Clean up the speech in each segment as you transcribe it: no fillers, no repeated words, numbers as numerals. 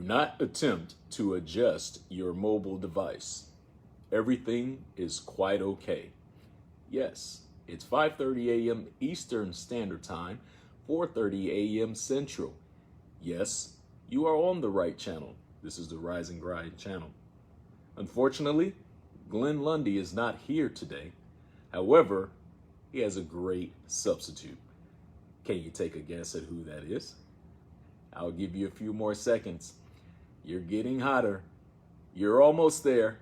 not attempt to adjust your mobile device. Everything is quite okay. Yes, it's 5:30 a.m. Eastern Standard Time, 4:30 a.m. Central. Yes, you are on the right channel. This is the Rise and Grind channel. Unfortunately, Glenn Lundy is not here today. However, he has a great substitute. Can you take a guess at who that is? I'll give you a few more seconds. You're getting hotter. You're almost there.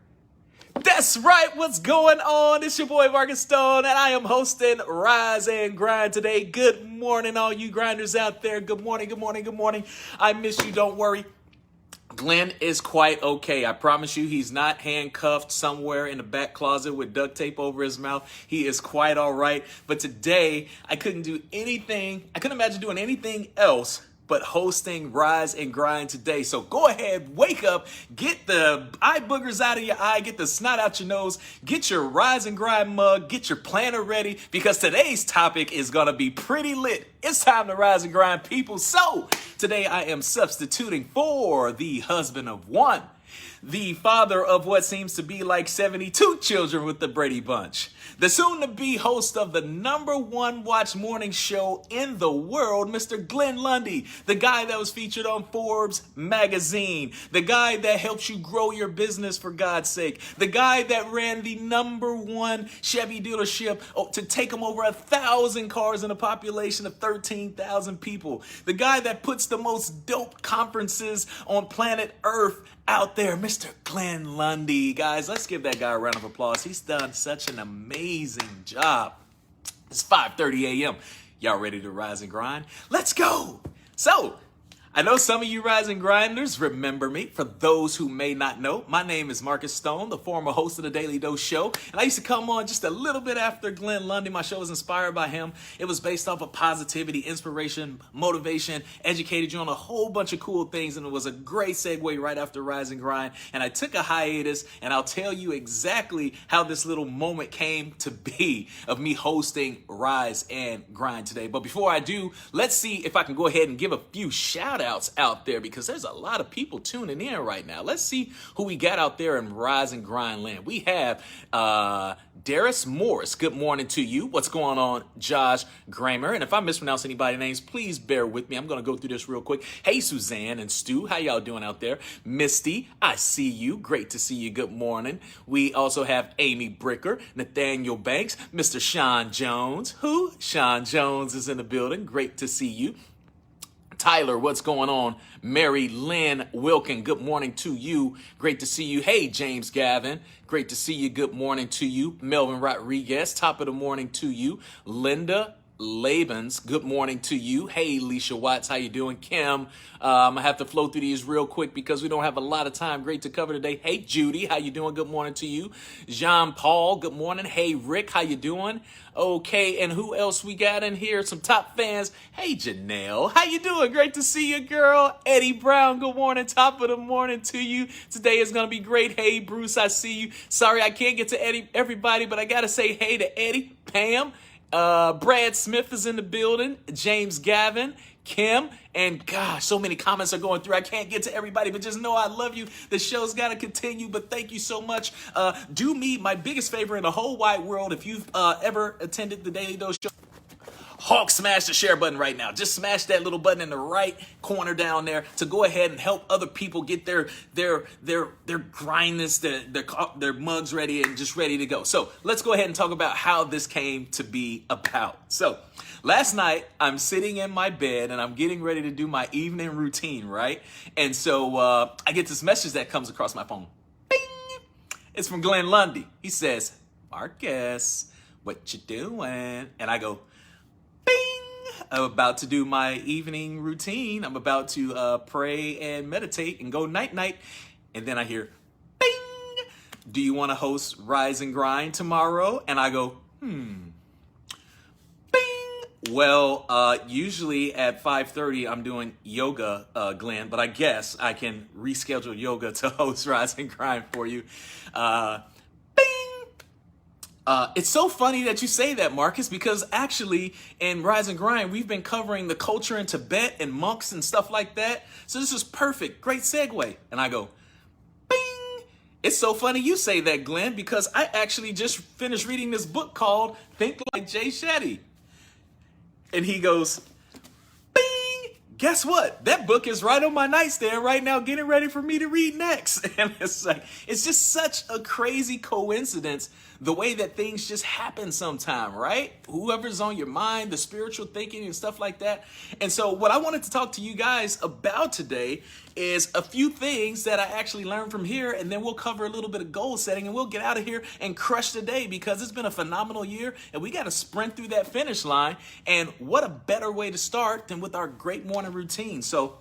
That's right. What's going on? It's your boy Markiss Stone, and I am hosting Rise and Grind today. Good morning, all you grinders out there. Good morning, good morning, good morning. I miss you. Don't worry. Glenn is quite okay. I promise you, he's not handcuffed somewhere in the back closet with duct tape over his mouth. He is quite all right. But today, I couldn't imagine doing anything else but hosting Rise and Grind today. So go ahead, wake up, get the eye boogers out of your eye, get the snot out your nose, get your Rise and Grind mug, get your planner ready, because today's topic is gonna be pretty lit. It's time to rise and grind, people. So today I am substituting for the husband of one, the father of what seems to be like 72 children with the Brady Bunch, the soon-to-be host of the #1 watch morning show in the world, Mr. Glenn Lundy, the guy that was featured on Forbes magazine, the guy that helps you grow your business, for God's sake, the guy that ran the #1 Chevy dealership to take him over 1,000 cars in a population of 13,000 people, the guy that puts the most dope conferences on planet Earth out there, Mr. Glenn Lundy. Guys, let's give that guy a round of applause. He's done such an amazing job. It's 5:30 a.m. Y'all ready to rise and grind? Let's go. So, I know some of you Rise and Grinders remember me. For those who may not know, my name is Markiss Stone, the former host of the Daily Dose Show. And I used to come on just a little bit after Glenn Lundy. My show was inspired by him. It was based off of positivity, inspiration, motivation, educated you on a whole bunch of cool things. And it was a great segue right after Rise and Grind. And I took a hiatus, and I'll tell you exactly how this little moment came to be of me hosting Rise and Grind today. But before I do, let's see if I can go ahead and give a few shout outs out there, because there's a lot of people tuning in right now. Let's see who we got out there in Rise and Grind land. We have Darius Morris. Good morning to you. What's going on, Josh Gramer? And if I mispronounce anybody's names, please bear with me. I'm going to go through this real quick. Hey, Suzanne and Stu, how y'all doing out there? Misty, I see you. Great to see you. Good morning. We also have Amy Bricker, Nathaniel Banks, Mr. Sean Jones. Who? Sean Jones is in the building. Great to see you. Tyler, what's going on? Mary Lynn Wilkin, good morning to you. Great to see you. Hey, James Gavin, great to see you. Good morning to you. Melvin Rodriguez, top of the morning to you. Linda Labens, good morning to you. Hey, Alicia Watts, how you doing? Kim, I'm gonna have to flow through these real quick because we don't have a lot of time. Great to cover today. Hey, Judy, how you doing? Good morning to you. Jean Paul, good morning. Hey, Rick, how you doing? Okay, and who else we got in here? Some top fans. Hey, Janelle, how you doing? Great to see you, girl. Eddie Brown, good morning. Top of the morning to you. Today is gonna be great. Hey, Bruce, I see you. Sorry, I can't get to everybody, but I gotta say hey to Eddie, Pam. Brad Smith is in the building, James Gavin, Kim, and gosh, so many comments are going through. I can't get to everybody, but just know I love you. The show's got to continue, but thank you so much. Do me my biggest favor in the whole wide world. If you've ever attended the Daily Dose Show, Hawk, smash the share button right now. Just smash that little button in the right corner down there to go ahead and help other people get their grindness, their mugs ready and just ready to go. So let's go ahead and talk about how this came to be about. So last night I'm sitting in my bed and I'm getting ready to do my evening routine, right? And so I get this message that comes across my phone. Bing! It's from Glenn Lundy. He says, Markiss, what you doing? And I go, I'm about to do my evening routine. I'm about to pray and meditate and go night-night. And then I hear, bing! Do you want to host Rise and Grind tomorrow? And I go, bing! Well, usually at 5:30, I'm doing yoga, Glenn. But I guess I can reschedule yoga to host Rise and Grind for you. Bing! It's so funny that you say that, Marcus, because actually in Rise and Grind, we've been covering the culture in Tibet and monks and stuff like that. So this is perfect. Great segue. And I go, bing. It's so funny you say that, Glenn, because I actually just finished reading this book called Think Like Jay Shetty. And he goes, bing. Guess what? That book is right on my nightstand right now, getting ready for me to read next. And it's like, it's just such a crazy coincidence, the way that things just happen sometime, right? Whoever's on your mind, the spiritual thinking and stuff like that. And so what I wanted to talk to you guys about today is a few things that I actually learned from here, and then we'll cover a little bit of goal setting, and we'll get out of here and crush the day, because it's been a phenomenal year and we got to sprint through that finish line. And what a better way to start than with our great morning routine. So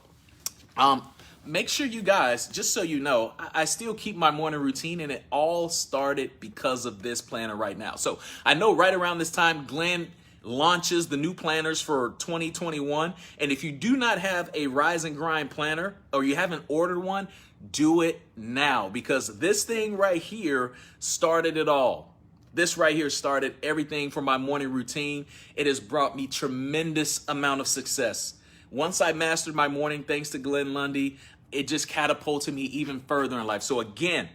make sure you guys, just so you know, I still keep my morning routine, and it all started because of this planner right now. So I know right around this time, Glenn launches the new planners for 2021. And if you do not have a Rise and Grind planner, or you haven't ordered one, do it now, because this thing right here started it all. This right here started everything for my morning routine. It has brought me tremendous amount of success. Once I mastered my morning, thanks to Glenn Lundy, it just catapulted me even further in life. So again,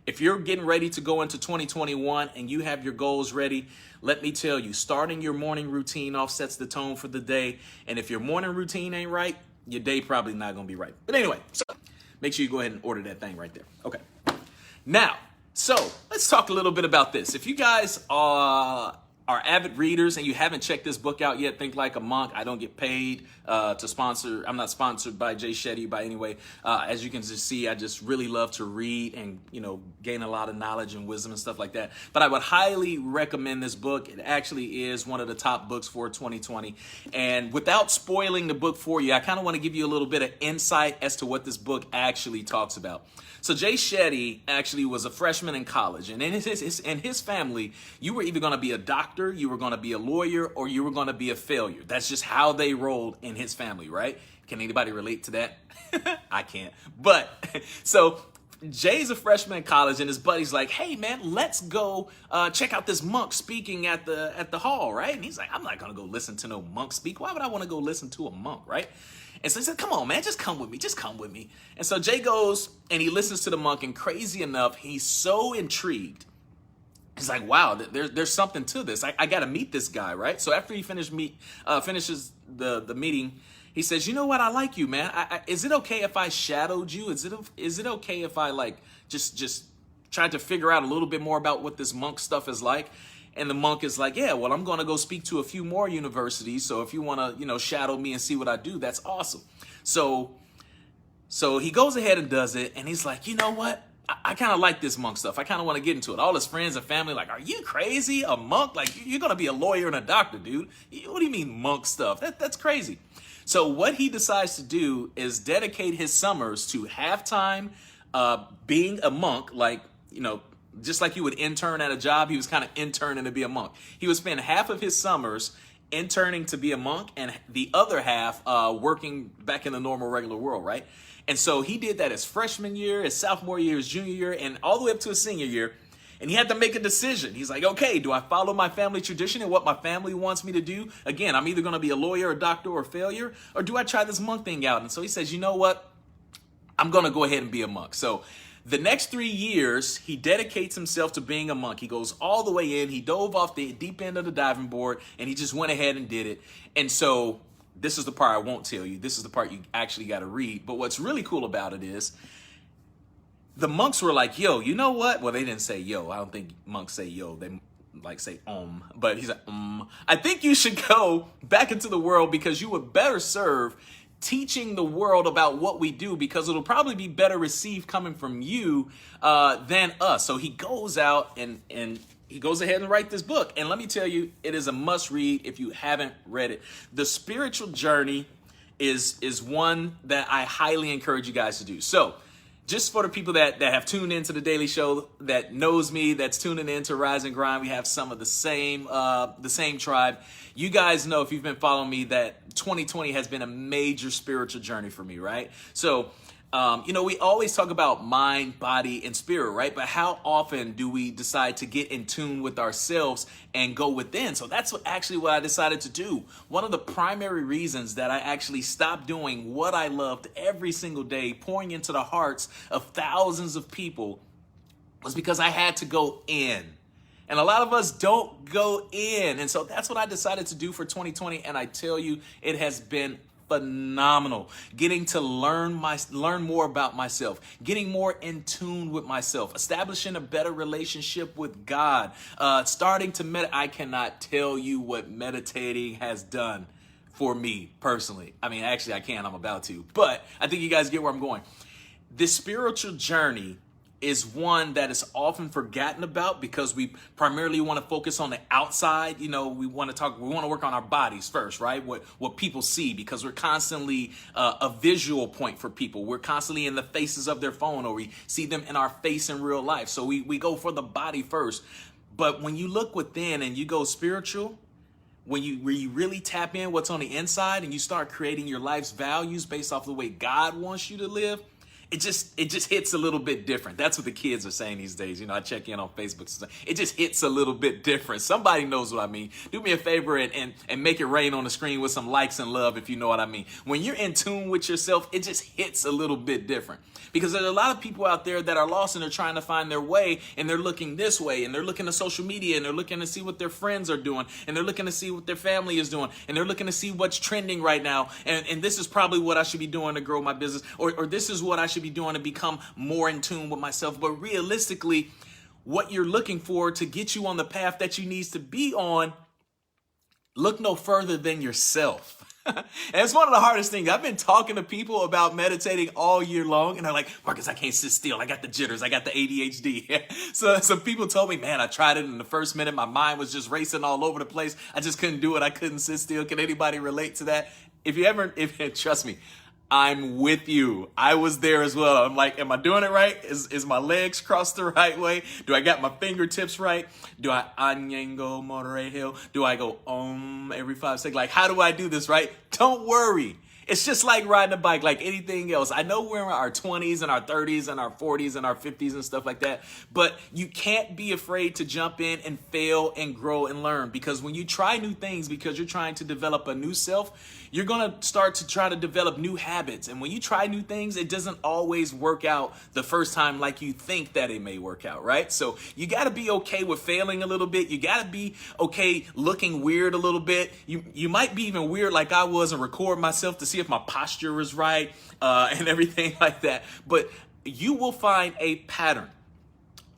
if you're getting ready to go into 2021 and you have your goals ready, let me tell you, starting your morning routine off sets the tone for the day. And if your morning routine ain't right, your day probably not going to be right. But anyway, so make sure you go ahead and order that thing right there. Okay. Now, so let's talk a little bit about this. If you guys are avid readers and you haven't checked this book out yet, Think Like a Monk. I don't get paid to sponsor. I'm not sponsored by Jay Shetty by any way. As you can just see, I just really love to read and, gain a lot of knowledge and wisdom and stuff like that. But I would highly recommend this book. It actually is one of the top books for 2020. And without spoiling the book for you, I kind of want to give you a little bit of insight as to what this book actually talks about. So Jay Shetty actually was a freshman in college, and in his family, you were either going to be a doctor, you were going to be a lawyer, or you were going to be a failure. That's just how they rolled in his family, right? Can anybody relate to that? I can't. But so Jay's a freshman in college, and his buddy's like, "Hey man, let's go check out this monk speaking at the hall, right?" And he's like, "I'm not going to go listen to no monk speak. Why would I want to go listen to a monk, right?" And so he said, "Come on, man, just come with me. Just come with me." And so Jay goes and he listens to the monk, and crazy enough, he's so intrigued. He's like, "Wow, there's something to this. I got to meet this guy, right?" So after he finishes the meeting, he says, "You know what? I like you, man. Is it okay if I shadowed you? Is it okay if I just tried to figure out a little bit more about what this monk stuff is like?" And the monk is like, "Yeah, well, I'm going to go speak to a few more universities. So if you want to, shadow me and see what I do, that's awesome." So he goes ahead and does it. And he's like, "You know what? I kind of like this monk stuff. I kind of want to get into it." All his friends and family like, "Are you crazy? A monk? Like, you're going to be a lawyer and a doctor, dude. What do you mean monk stuff? That's crazy." So what he decides to do is dedicate his summers to halftime being a monk, just like you would intern at a job. He was kind of interning to be a monk. He would spend half of his summers interning to be a monk and the other half working back in the normal, regular world, right? And so he did that his freshman year, his sophomore year, his junior year, and all the way up to his senior year. And he had to make a decision. He's like, "Okay, do I follow my family tradition and what my family wants me to do? Again, I'm either going to be a lawyer, a doctor, or a failure, or do I try this monk thing out?" And so he says, "You know what? I'm going to go ahead and be a monk." So the next 3 years, he dedicates himself to being a monk. He goes all the way in. He dove off the deep end of the diving board, and he just went ahead and did it. And so this is the part I won't tell you. This is the part you actually got to read. But what's really cool about it is the monks were like, "Yo, you know what?" Well, they didn't say yo. I don't think monks say yo. They say But he's like, "I think you should go back into the world because you would better serve teaching the world about what we do, because it'll probably be better received coming from you than us." So he goes out and he goes ahead and write this book. And let me tell you, it is a must read if you haven't read it. The spiritual journey is one that I highly encourage you guys to do. So just for the people that have tuned into the Daily Show, that knows me, that's tuning in to Rise and Grind, we have some of the same tribe. You guys know, if you've been following me, that 2020 has been a major spiritual journey for me, right? So We always talk about mind, body, and spirit, right? But how often do we decide to get in tune with ourselves and go within? So that's what I decided to do. One of the primary reasons that I actually stopped doing what I loved every single day, pouring into the hearts of thousands of people, was because I had to go in. And a lot of us don't go in. And so that's what I decided to do for 2020. And I tell you, it has been phenomenal. Getting to learn more about myself, getting more in tune with myself, establishing a better relationship with God, starting to meditate. I cannot tell you what meditating has done for me personally. I mean, actually I can, I'm about to, but I think you guys get where I'm going. This spiritual journey is one that is often forgotten about because we primarily want to focus on the outside. We want to work on our bodies first, right? What people see, because we're constantly a visual point for people. We're constantly in the faces of their phone, or we see them in our face in real life. So we go for the body first. But when you look within and you go spiritual, when you really tap in what's on the inside and you start creating your life's values based off the way God wants you to live, it just hits a little bit different. That's what the kids are saying these days. I check in on Facebook. It just hits a little bit different. Somebody knows what I mean. Do me a favor and make it rain on the screen with some likes and love if you know what I mean. When you're in tune with yourself, it just hits a little bit different. Because there's a lot of people out there that are lost and they're trying to find their way, and they're looking this way, and they're looking at social media, and they're looking to see what their friends are doing, and they're looking to see what their family is doing, and they're looking to see what's trending right now. And this is probably what I should be doing to grow my business, or this is what I should be doing to become more in tune with myself. But realistically, what you're looking for to get you on the path that you need to be on, look no further than yourself. And it's one of the hardest things. I've been talking to people about meditating all year long, and they're like, Markiss, I can't sit still. I got the jitters. I got the ADHD. So some people told me, man, I tried it in the first minute. My mind was just racing all over the place. I just couldn't do it. I couldn't sit still. Can anybody relate to that? Trust me, I'm with you. I was there as well. I'm like, am I doing it right? Is my legs crossed the right way? Do I got my fingertips right? Do I Anyango Monterey Hill? Do I go every 5 seconds? Like, how do I do this right? Don't worry. It's just like riding a bike, like anything else. I know we're in our 20s and our 30s and our 40s and our 50s and stuff like that, but you can't be afraid to jump in and fail and grow and learn, because when you try new things, because you're trying to develop a new self, you're going to start to try to develop new habits. And when you try new things, it doesn't always work out the first time like you think that it may work out, right? So you got to be okay with failing a little bit. You got to be okay looking weird a little bit. You might be even weird like I was and record myself to see if my posture is right and everything like that. But you will find a pattern.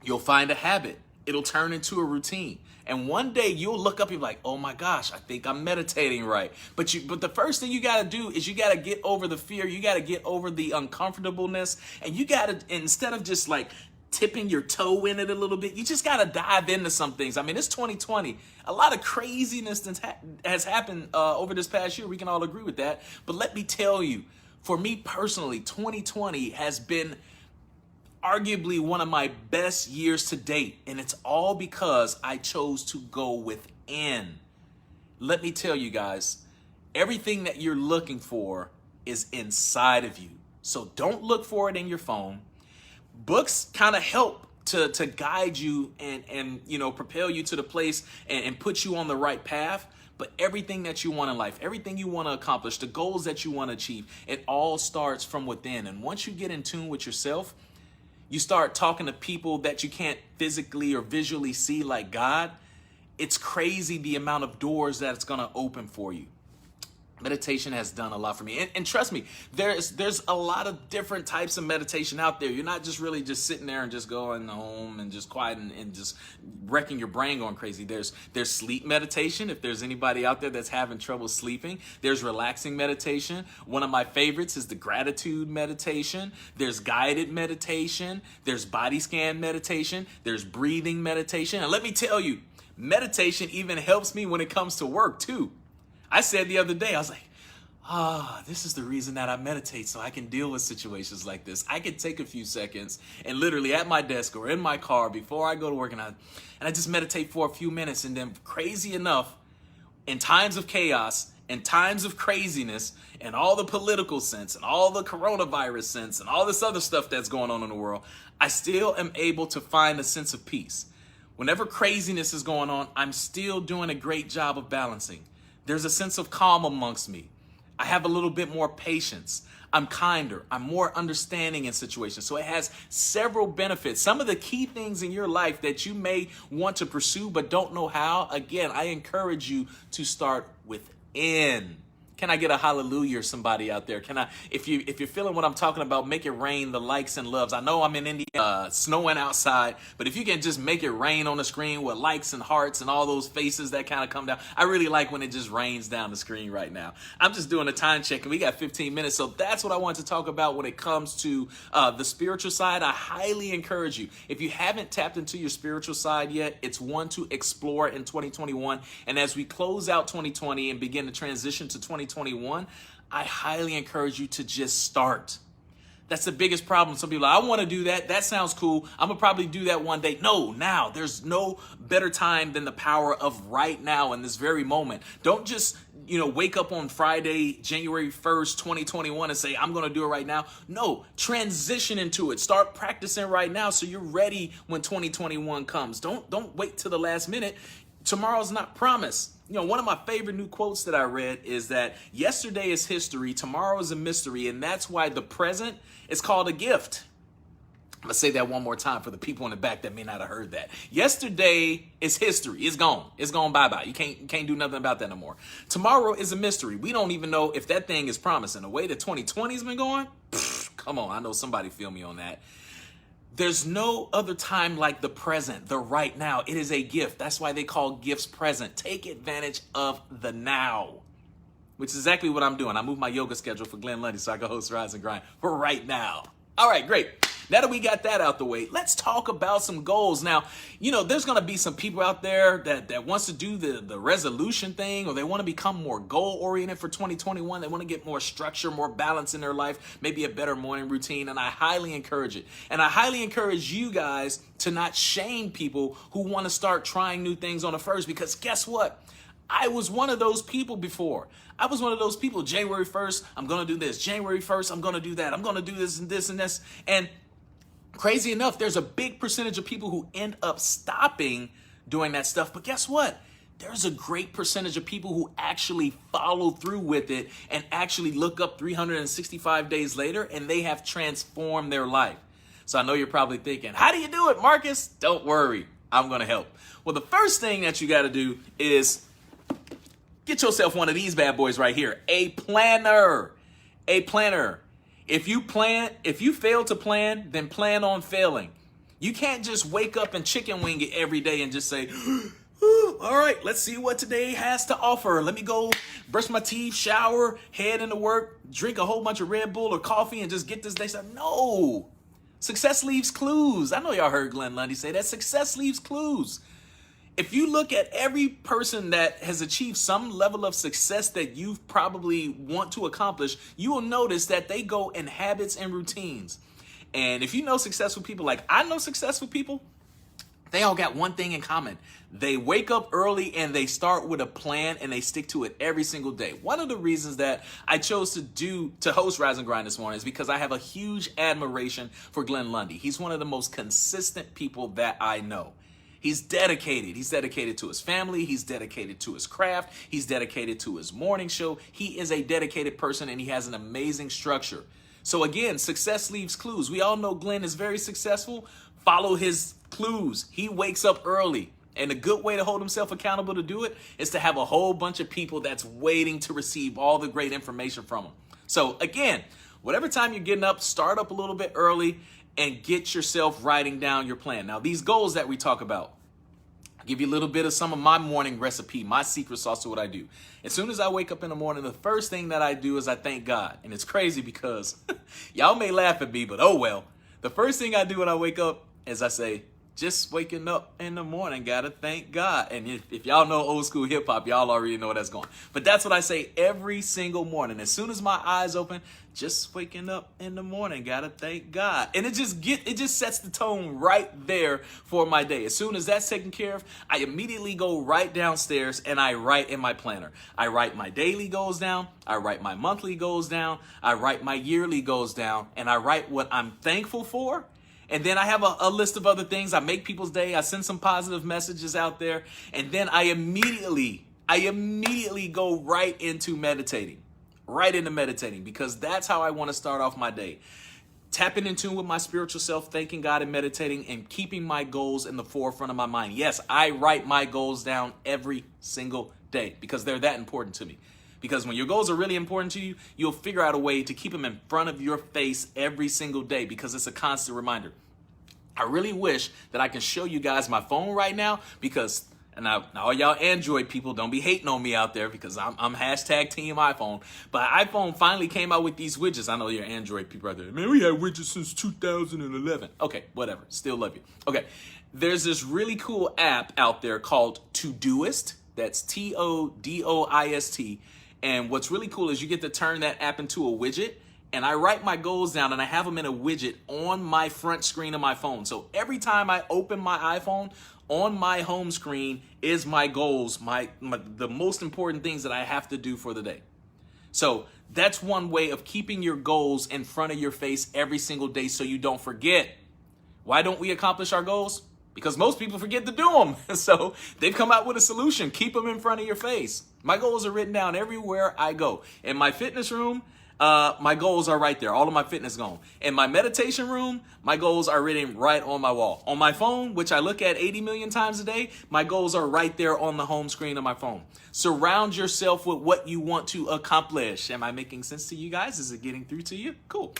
You'll find a habit. It'll turn into a routine. And one day you'll look up and be like, oh my gosh, I think I'm meditating right. But the first thing you got to do is you got to get over the fear. You got to get over the uncomfortableness. And you got to, instead of just like tipping your toe in it a little bit, you just got to dive into some things. I mean, it's 2020. A lot of craziness has happened over this past year. We can all agree with that. But let me tell you, for me personally, 2020 has been arguably one of my best years to date, and it's all because I chose to go within. Let me tell you guys, everything that you're looking for is inside of you. So don't look for it in your phone. Books kind of help to guide you and propel you to the place and put you on the right path. But everything that you want in life, everything you want to accomplish, the goals that you want to achieve, it all starts from within. And once you get in tune with yourself, you start talking to people that you can't physically or visually see like God. It's crazy the amount of doors that it's going to open for you. Meditation has done a lot for me. And trust me, there's a lot of different types of meditation out there. You're not just really just sitting there and just going home and just quiet and just wrecking your brain going crazy. There's sleep meditation. If there's anybody out there that's having trouble sleeping, there's relaxing meditation. One of my favorites is the gratitude meditation. There's guided meditation. There's body scan meditation. There's breathing meditation. And let me tell you, meditation even helps me when it comes to work too. I said the other day, I was like, this is the reason that I meditate, so I can deal with situations like this. I can take a few seconds and literally at my desk or in my car before I go to work, and I just meditate for a few minutes. And then crazy enough, in times of chaos, in times of craziness and all the political sense and all the coronavirus sense and all this other stuff that's going on in the world, I still am able to find a sense of peace. Whenever craziness is going on, I'm still doing a great job of balancing. There's a sense of calm amongst me. I have a little bit more patience. I'm kinder. I'm more understanding in situations. So it has several benefits. Some of the key things in your life that you may want to pursue but don't know how, again, I encourage you to start within. Can I get a hallelujah or somebody out there? Can I, if you're feeling what I'm talking about, make it rain, the likes and loves. I know I'm in India, snowing outside, but if you can just make it rain on the screen with likes and hearts and all those faces that kind of come down. I really like when it just rains down the screen right now. I'm just doing a time check and we got 15 minutes. So that's what I want to talk about when it comes to the spiritual side. I highly encourage you. If you haven't tapped into your spiritual side yet, it's one to explore in 2021. And as we close out 2020 and begin to transition to 2021, I highly encourage you to just start. That's the biggest problem. Some people are like, I want to do that. That sounds cool. I'm going to probably do that one day. No, now. There's no better time than the power of right now in this very moment. Don't just, wake up on Friday, January 1st, 2021 and say, I'm going to do it right now. No, transition into it. Start practicing right now so you're ready when 2021 comes. Don't wait till the last minute. Tomorrow's not promised. One of my favorite new quotes that I read is that yesterday is history, tomorrow is a mystery, and that's why the present is called a gift. I'm going to say that one more time for the people in the back that may not have heard that. Yesterday is history. It's gone. It's gone bye-bye. You can't do nothing about that no more. Tomorrow is a mystery. We don't even know if that thing is promising. The way that 2020 has been going, come on, I know somebody feel me on that. There's no other time like the present, the right now. It is a gift. That's why they call gifts present. Take advantage of the now, which is exactly what I'm doing. I moved my yoga schedule for Glenn Lundy so I can host Rise and Grind for right now. All right, great. Now that we got that out the way, let's talk about some goals. Now, there's going to be some people out there that wants to do the resolution thing, or they want to become more goal-oriented for 2021. They want to get more structure, more balance in their life, maybe a better morning routine, and I highly encourage it. And I highly encourage you guys to not shame people who want to start trying new things on the first, because guess what? I was one of those people before. I was one of those people, January 1st, I'm going to do this. January 1st, I'm going to do that. I'm going to do this and this and this. And crazy enough, there's a big percentage of people who end up stopping doing that stuff. But guess what? There's a great percentage of people who actually follow through with it and actually look up 365 days later and they have transformed their life. So I know you're probably thinking, how do you do it, Marcus? Don't worry, I'm going to help. Well, the first thing that you got to do is get yourself one of these bad boys right here, a planner. A planner. If you fail to plan, then plan on failing. You can't just wake up and chicken wing it every day and just say, all right, let's see what today has to offer. Let me go brush my teeth, shower, head into work, drink a whole bunch of Red Bull or coffee and just get this day started. No. Success leaves clues. I know y'all heard Glenn Lundy say that. Success leaves clues. If you look at every person that has achieved some level of success that you probably want to accomplish, you will notice that they go in habits and routines. And if you know successful people, like I know successful people, they all got one thing in common. They wake up early and they start with a plan and they stick to it every single day. One of the reasons that I chose to host Rise and Grind this morning is because I have a huge admiration for Glenn Lundy. He's one of the most consistent people that I know. He's dedicated. He's dedicated to his family. He's dedicated to his craft. He's dedicated to his morning show. He is a dedicated person and he has an amazing structure. So again, success leaves clues. We all know Glenn is very successful. Follow his clues. He wakes up early. And a good way to hold himself accountable to do it is to have a whole bunch of people that's waiting to receive all the great information from him. So again, whatever time you're getting up, start up a little bit early and get yourself writing down your plan. Now, these goals that we talk about, I'll give you a little bit of some of my morning recipe, my secret sauce to what I do. As soon as I wake up in the morning, the first thing that I do is I thank God. And it's crazy because y'all may laugh at me, but oh well. The first thing I do when I wake up is I say, Just waking up in the morning, gotta thank God. And if y'all know old school hip hop, y'all already know where that's going. But that's what I say every single morning. As soon as my eyes open, just waking up in the morning, gotta thank God. And it just sets the tone right there for my day. As soon as that's taken care of, I immediately go right downstairs and I write in my planner. I write my daily goals down, I write my monthly goals down, I write my yearly goals down, and I write what I'm thankful for. And then I have a list of other things. I make people's day. I send some positive messages out there. And then I immediately go right into meditating. Right into meditating, because that's how I want to start off my day. Tapping in tune with my spiritual self, thanking God and meditating, and keeping my goals in the forefront of my mind. Yes, I write my goals down every single day because they're that important to me. Because when your goals are really important to you, you'll figure out a way to keep them in front of your face every single day because it's a constant reminder. I really wish that I can show you guys my phone right now because, and now all y'all Android people, don't be hating on me out there because I'm hashtag team iPhone. But iPhone finally came out with these widgets. I know you're Android people out there. Man, we had widgets since 2011. Okay, whatever. Still love you. Okay, there's this really cool app out there called Todoist. That's Todoist. And what's really cool is you get to turn that app into a widget, and I write my goals down and I have them in a widget on my front screen of my phone. So every time I open my iPhone, on my home screen is my goals, the most important things that I have to do for the day. So that's one way of keeping your goals in front of your face every single day so you don't forget. Why don't we accomplish our goals? Because most people forget to do them. So they've come out with a solution. Keep them in front of your face. My goals are written down everywhere I go. In my fitness room, my goals are right there. All of my fitness gone. In my meditation room, my goals are written right on my wall. On my phone, which I look at 80 million times a day, my goals are right there on the home screen of my phone. Surround yourself with what you want to accomplish. Am I making sense to you guys? Is it getting through to you? Cool.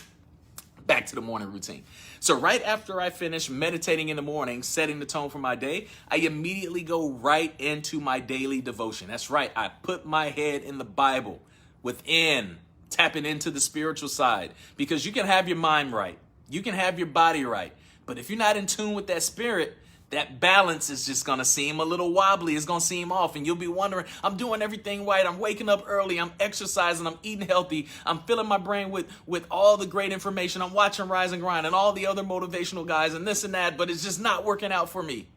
Back to the morning routine. So right after I finish meditating in the morning, setting the tone for my day, I immediately go right into my daily devotion. That's right. I put my head in the Bible within, tapping into the spiritual side, because you can have your mind right. You can have your body right. But if you're not in tune with that spirit, that balance is just going to seem a little wobbly. It's going to seem off. And you'll be wondering, I'm doing everything right. I'm waking up early. I'm exercising. I'm eating healthy. I'm filling my brain with all the great information. I'm watching Rise and Grind and all the other motivational guys and this and that. But it's just not working out for me.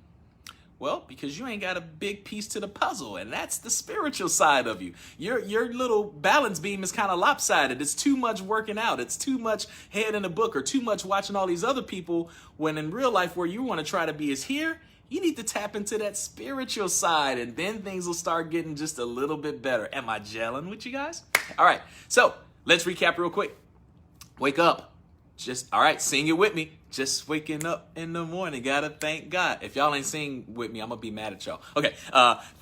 Well, because you ain't got a big piece to the puzzle, and that's the spiritual side of you. Your little balance beam is kind of lopsided. It's too much working out. It's too much head in a book or too much watching all these other people, when in real life where you want to try to be is here. You need to tap into that spiritual side, and then things will start getting just a little bit better. Am I gelling with you guys? All right, so let's recap real quick. Wake up. All right, sing it with me. Just waking up in the morning, gotta thank God. If y'all ain't sing with me, I'm gonna be mad at y'all. Okay,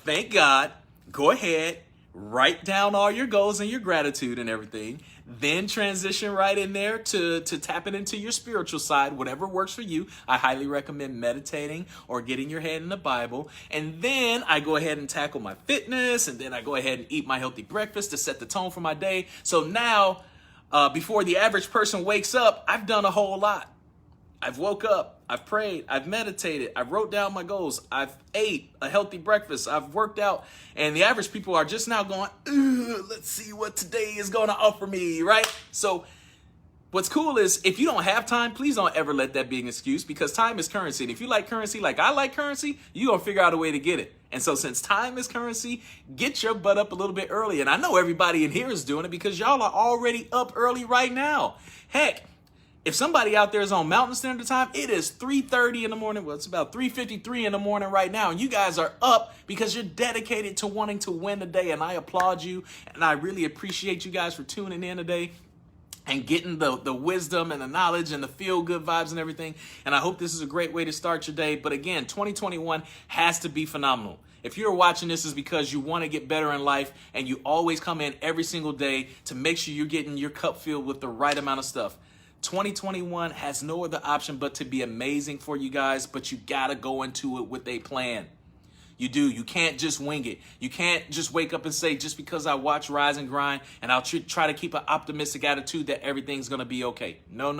thank God. Go ahead, write down all your goals and your gratitude and everything. Then transition right in there to tapping into your spiritual side, whatever works for you. I highly recommend meditating or getting your head in the Bible. And then I go ahead and tackle my fitness, and then I go ahead and eat my healthy breakfast to set the tone for my day. So now, before the average person wakes up, I've done a whole lot. I've woke up, I've prayed, I've meditated, I wrote down my goals, I've ate a healthy breakfast, I've worked out, and the average people are just now going, let's see what today is going to offer me, right? So what's cool is if you don't have time, please don't ever let that be an excuse, because time is currency. And if you like currency like I like currency, you're going to figure out a way to get it. And so since time is currency, get your butt up a little bit early. And I know everybody in here is doing it because y'all are already up early right now. Heck, if somebody out there is on Mountain Standard Time, it is 3:30 in the morning. Well, it's about 3:53 in the morning right now. And you guys are up because you're dedicated to wanting to win the day. And I applaud you. And I really appreciate you guys for tuning in today and getting the wisdom and the knowledge and the feel-good vibes and everything. And I hope this is a great way to start your day. But again, 2021 has to be phenomenal. If you're watching this, is because you want to get better in life, and you always come in every single day to make sure you're getting your cup filled with the right amount of stuff. 2021 has no other option but to be amazing for you guys, but you got to go into it with a plan. You do. You can't just wing it. You can't just wake up and say, just because I watch Rise and Grind and I'll try to keep an optimistic attitude that everything's going to be okay. No.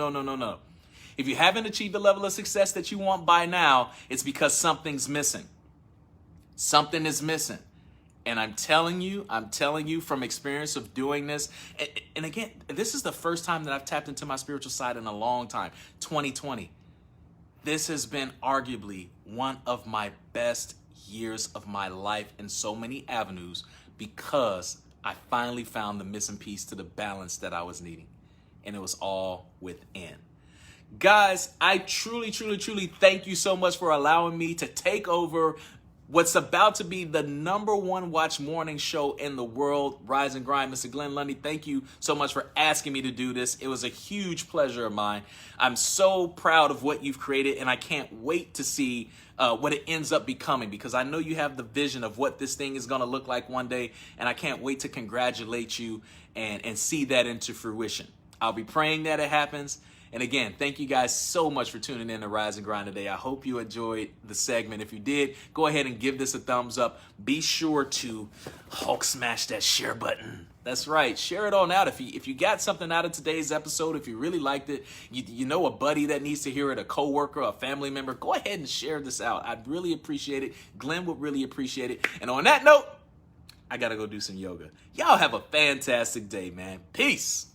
If you haven't achieved the level of success that you want by now, it's because something's missing. Something is missing. And I'm telling you from experience of doing this. And again, this is the first time that I've tapped into my spiritual side in a long time, 2020. This has been arguably one of my best years of my life in so many avenues because I finally found the missing piece to the balance that I was needing. And it was all within. Guys, I truly thank you so much for allowing me to take over what's about to be the #1 watch morning show in the world, Rise and Grind. Mr. Glenn Lundy, thank you so much for asking me to do this. It was a huge pleasure of mine. I'm so proud of what you've created, and I can't wait to see what it ends up becoming, because I know you have the vision of what this thing is going to look like one day, and I can't wait to congratulate you and see that into fruition. I'll be praying that it happens. And again, thank you guys so much for tuning in to Rise and Grind today. I hope you enjoyed the segment. If you did, go ahead and give this a thumbs up. Be sure to Hulk smash that share button. That's right. Share it on out. If you got something out of today's episode, if you really liked it, you know a buddy that needs to hear it, a coworker, a family member, go ahead and share this out. I'd really appreciate it. Glenn would really appreciate it. And on that note, I got to go do some yoga. Y'all have a fantastic day, man. Peace.